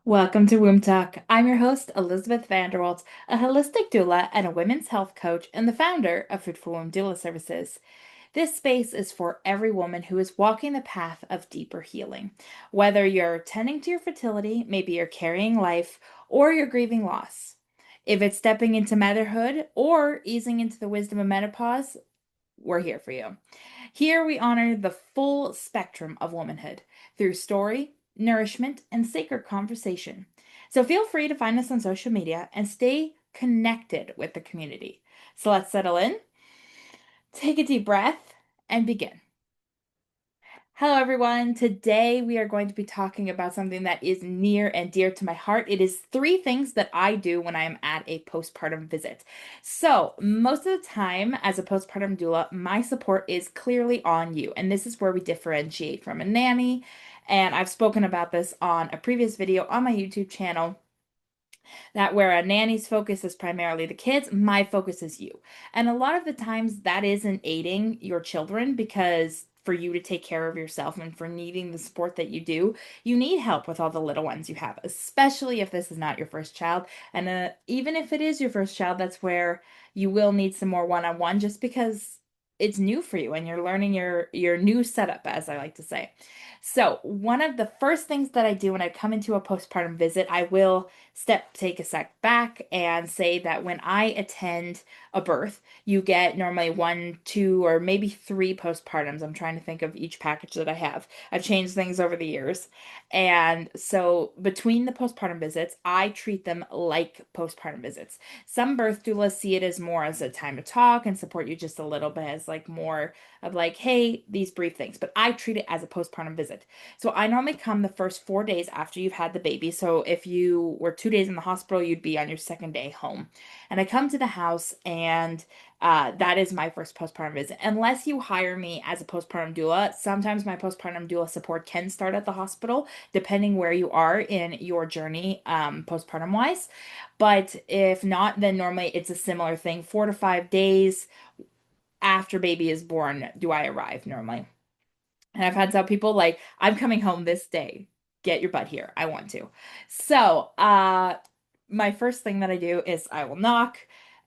Welcome to Womb Talk. I'm your host, Elizabeth Vanderwalt, a holistic doula and a women's health coach, and the founder of Fruitful Womb Doula Services. This space is for every woman who is walking the path of deeper healing. Whether you're tending to your fertility, maybe you're carrying life, or you're grieving loss. If it's stepping into motherhood or easing into the wisdom of menopause, we're here for you. Here we honor the full spectrum of womanhood through story, nourishment, and sacred conversation. So feel free to find us on social media and stay connected with the community. So let's settle in, take a deep breath, and begin. Hello, everyone. Today we are going to be talking about something that is near and dear to my heart. It is three things that I do when I am at a postpartum visit. So, most of the time, as a postpartum doula, my support is clearly on you, and this is where we differentiate from a nanny. And I've spoken about this on a previous video on my YouTube channel that where a nanny's focus is primarily the kids, my focus is you. And a lot of the times that isn't aiding your children because for you to take care of yourself and for needing the support that you do, you need help with all the little ones you have, especially if this is not your first child. And even if it is your first child, that's where you will need some more one-on-one just because it's new for you and you're learning your new setup, as I like to say. So, one of the first things that I do when I come into a postpartum visit, I will take a step back and say that when I attend a birth, you get normally one, two, or maybe three postpartums. I'm trying to think of each package that I have. I've changed things over the years. And so between the postpartum visits, I treat them like postpartum visits. Some birth doulas see it as more as a time to talk and support you just a little bit as like more of like, hey, these brief things. But I treat it as a postpartum visit. So I normally come the first 4 days after you've had the baby. So if you were 2 days in the hospital, you'd be on your second day home. And I come to the house, and that is my first postpartum visit. Unless you hire me as a postpartum doula, sometimes my postpartum doula support can start at the hospital, depending where you are in your journey, postpartum wise. But if not, then normally it's a similar thing. 4 to 5 days after baby is born, do I arrive normally. And I've had some people like, I'm coming home this day. Get your butt here. I want to. So, my first thing that I do is I will knock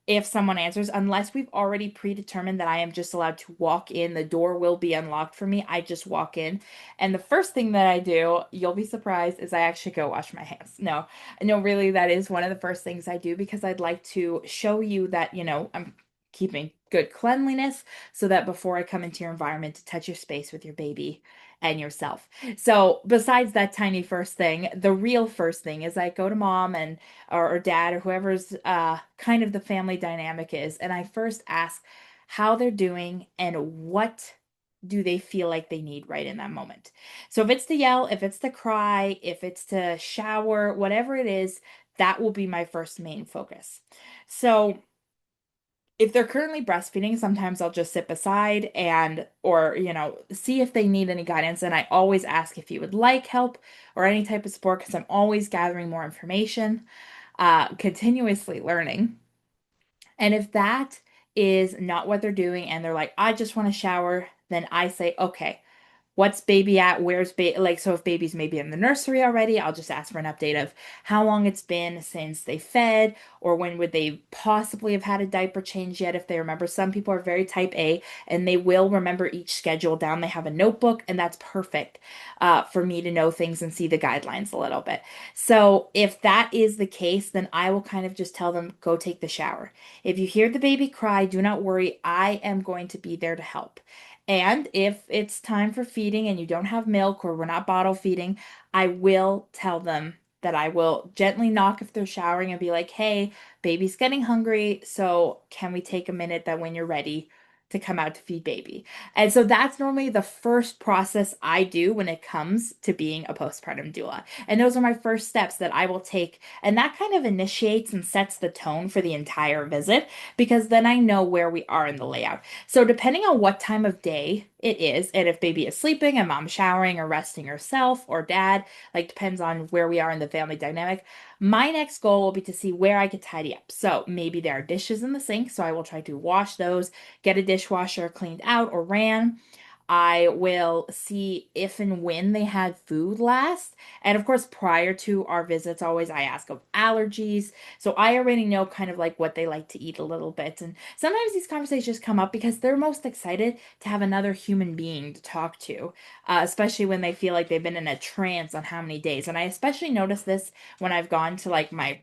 if someone answers, unless we've already predetermined that I am just allowed to walk in, the door will be unlocked for me. I just walk in. And the first thing that I do, you'll be surprised, is I actually go wash my hands. No, really, that is one of the first things I do because I'd like to show you that, I'm keeping good cleanliness so that before I come into your environment to touch your space with your baby and yourself. So besides that tiny first thing, the real first thing is I go to mom and or dad or whoever's kind of the family dynamic is, and I first ask how they're doing and what do they feel like they need right in that moment. So if it's to yell, if it's to cry, if it's to shower, whatever it is, that will be my first main focus. So if they're currently breastfeeding, sometimes I'll just sit beside and, or, see if they need any guidance. And I always ask if you would like help or any type of support because I'm always gathering more information, continuously learning. And if that is not what they're doing and they're like, I just want to shower, then I say, okay, what's baby at? Where's baby? Like, so if baby's maybe in the nursery already, I'll just ask for an update of how long it's been since they fed, or when would they possibly have had a diaper change yet if they remember. Some people are very type A and they will remember each schedule down. They have a notebook, and that's perfect for me to know things and see the guidelines a little bit. So if that is the case, then I will kind of just tell them, go take the shower. If you hear the baby cry, do not worry. I am going to be there to help. And if it's time for feeding and you don't have milk or we're not bottle feeding, I will tell them that I will gently knock if they're showering and be like, hey, baby's getting hungry. So can we take a minute that when you're ready to come out to feed baby? And so that's normally the first process I do when it comes to being a postpartum doula. And those are my first steps that I will take. And that kind of initiates and sets the tone for the entire visit because then I know where we are in the layout. So depending on what time of day it is, and if baby is sleeping and mom's showering or resting herself or dad, like depends on where we are in the family dynamic, my next goal will be to see where I can tidy up. So maybe there are dishes in the sink, so I will try to wash those, get a dishwasher cleaned out or ran. I will see if and when they had food last. And of course, prior to our visits, always I ask of allergies. So I already know kind of like what they like to eat a little bit. And sometimes these conversations come up because they're most excited to have another human being to talk to, especially when they feel like they've been in a trance on how many days. And I especially notice this when I've gone to like my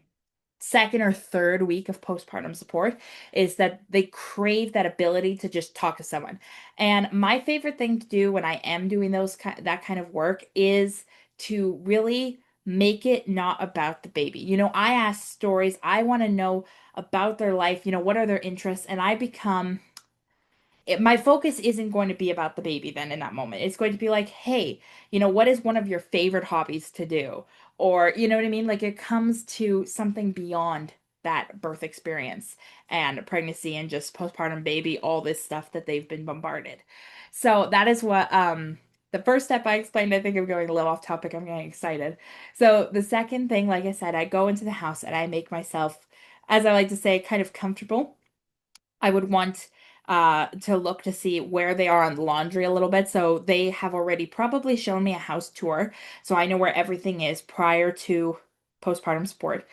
second or third week of postpartum support is that they crave that ability to just talk to someone. And my favorite thing to do when I am doing that kind of work is to really make it not about the baby. I ask stories. I want to know about their life, what are their interests, and my focus isn't going to be about the baby then in that moment. It's going to be like, hey, what is one of your favorite hobbies to do? Or, you know what I mean? Like it comes to something beyond that birth experience and pregnancy and just postpartum baby, all this stuff that they've been bombarded. So that is what the first step I explained. I think I'm going a little off topic. I'm getting excited. So the second thing, like I said, I go into the house and I make myself, as I like to say, kind of comfortable. I would want to look to see where they are on the laundry a little bit. So they have already probably shown me a house tour. So I know where everything is prior to postpartum support.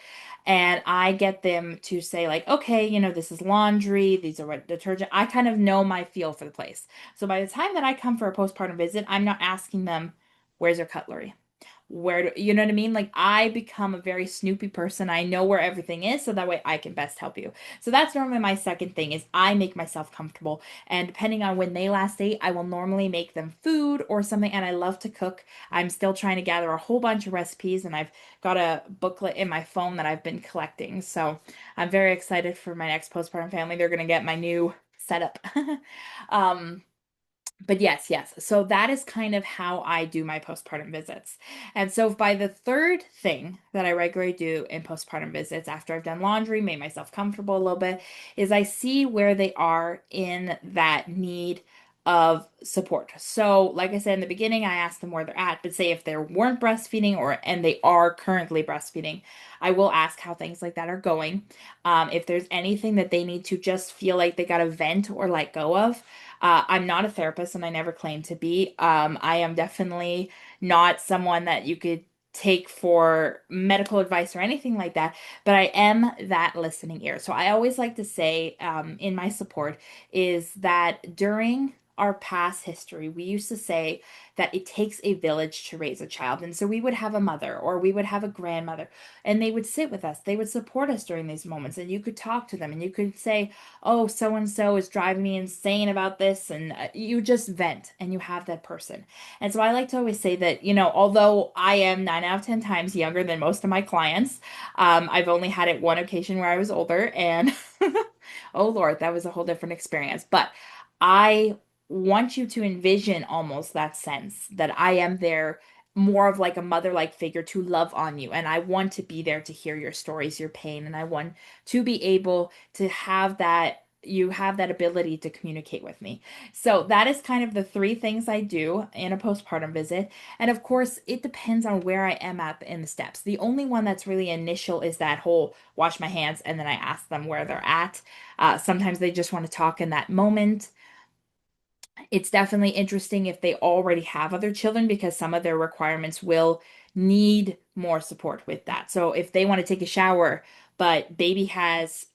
And I get them to say, like, okay, this is laundry, these are what detergent. I kind of know my feel for the place. So by the time that I come for a postpartum visit, I'm not asking them, where's your cutlery? You know what I mean? Like I become a very snoopy person. I know where everything is, so that way I can best help you. So that's normally my second thing is I make myself comfortable. And depending on when they last ate, I will normally make them food or something. And I love to cook. I'm still trying to gather a whole bunch of recipes, and I've got a booklet in my phone that I've been collecting. So I'm very excited for my next postpartum family. They're gonna get my new setup. um but yes, yes. So that is kind of how I do my postpartum visits. And so by the third thing that I regularly do in postpartum visits, after I've done laundry, made myself comfortable a little bit, is I see where they are in that need of support. So, like I said in the beginning, I asked them where they're at, but say if they weren't breastfeeding and they are currently breastfeeding, I will ask how things like that are going. If there's anything that they need to just feel like they got to vent or let go of. I'm not a therapist and I never claim to be. I am definitely not someone that you could take for medical advice or anything like that, but I am that listening ear. So I always like to say in my support is that during our past history, we used to say that it takes a village to raise a child. And so we would have a mother or we would have a grandmother and they would sit with us. They would support us during these moments and you could talk to them and you could say, oh, so and so is driving me insane about this. And you just vent and you have that person. And so I like to always say that, although I am 9 out of 10 times younger than most of my clients, I've only had it one occasion where I was older. And oh, Lord, that was a whole different experience. But I want you to envision almost that sense that I am there more of like a mother-like figure to love on you. And I want to be there to hear your stories, your pain. And I want to be able to have that you have that ability to communicate with me. So that is kind of the three things I do in a postpartum visit. And of course, it depends on where I am at in the steps. The only one that's really initial is that whole wash my hands and then I ask them where they're at. Sometimes they just want to talk in that moment. It's definitely interesting if they already have other children because some of their requirements will need more support with that. So if they want to take a shower, but baby has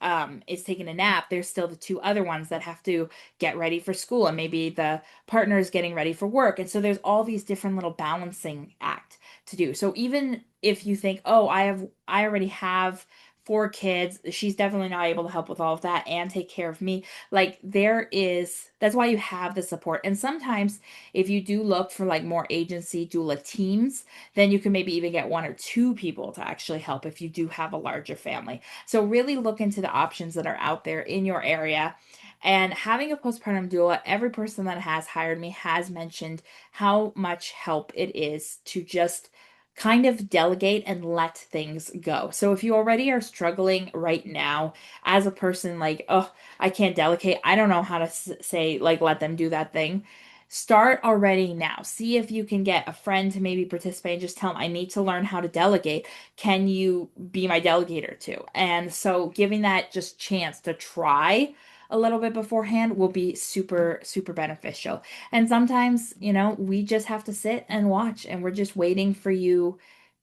is taking a nap, there's still the two other ones that have to get ready for school and maybe the partner is getting ready for work. And so there's all these different little balancing act to do. So even if you think, "Oh, I already have 4 kids, she's definitely not able to help with all of that and take care of me." Like that's why you have the support. And sometimes if you do look for like more agency doula teams, then you can maybe even get 1 or 2 people to actually help if you do have a larger family. So really look into the options that are out there in your area. And having a postpartum doula, every person that has hired me has mentioned how much help it is to just kind of delegate and let things go. So if you already are struggling right now as a person like, oh, I can't delegate. I don't know how to say, like, let them do that thing. Start already now. See if you can get a friend to maybe participate and just tell them, I need to learn how to delegate. Can you be my delegator too? And so giving that just chance to try a little bit beforehand will be super, super beneficial. And sometimes, we just have to sit and watch, and we're just waiting for you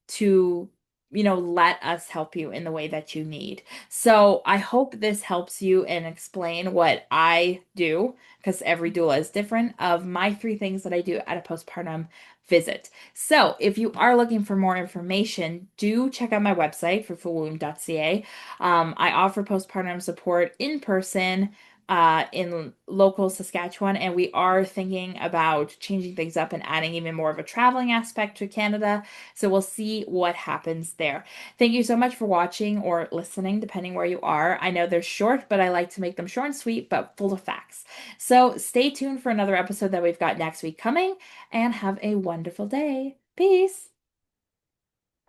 to, let us help you in the way that you need. So I hope this helps you and explain what I do, because every doula is different, of my 3 things that I do at a postpartum visit. So if you are looking for more information, do check out my website, fruitfulwomb.ca. I offer postpartum support in person in local Saskatchewan, and we are thinking about changing things up and adding even more of a traveling aspect to Canada. So we'll see what happens there. Thank you so much for watching or listening, depending where you are. I know they're short, but I like to make them short and sweet, but full of facts. So stay tuned for another episode that we've got next week coming, and have a wonderful day. Peace.